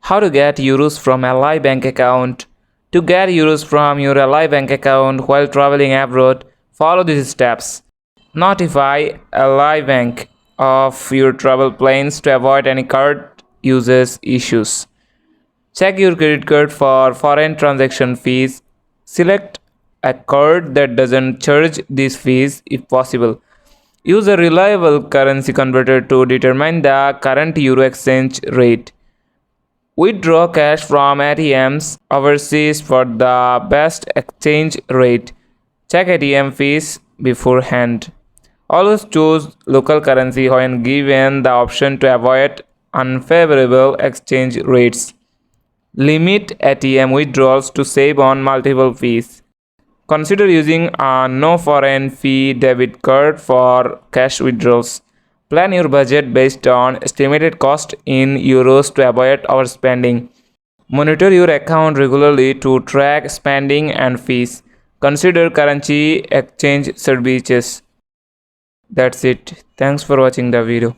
How to get euros from Ally bank account? To get euros from your Ally bank account while traveling abroad, follow these steps. Notify Ally bank of your travel plans to avoid any card uses issues. Check your credit card for foreign transaction fees. Select a card that doesn't charge these fees if possible. Use a reliable currency converter to determine the current euro exchange rate. Withdraw cash from ATMs overseas for the best exchange rate. Check ATM fees beforehand. Always choose local currency when given the option to avoid unfavorable exchange rates. Limit ATM withdrawals to save on multiple fees. Consider using a no foreign fee debit card for cash withdrawals. Plan your budget based on estimated cost in euros to avoid overspending. Monitor your account regularly to track spending and fees. Consider currency exchange services. That's it. Thanks for watching the video.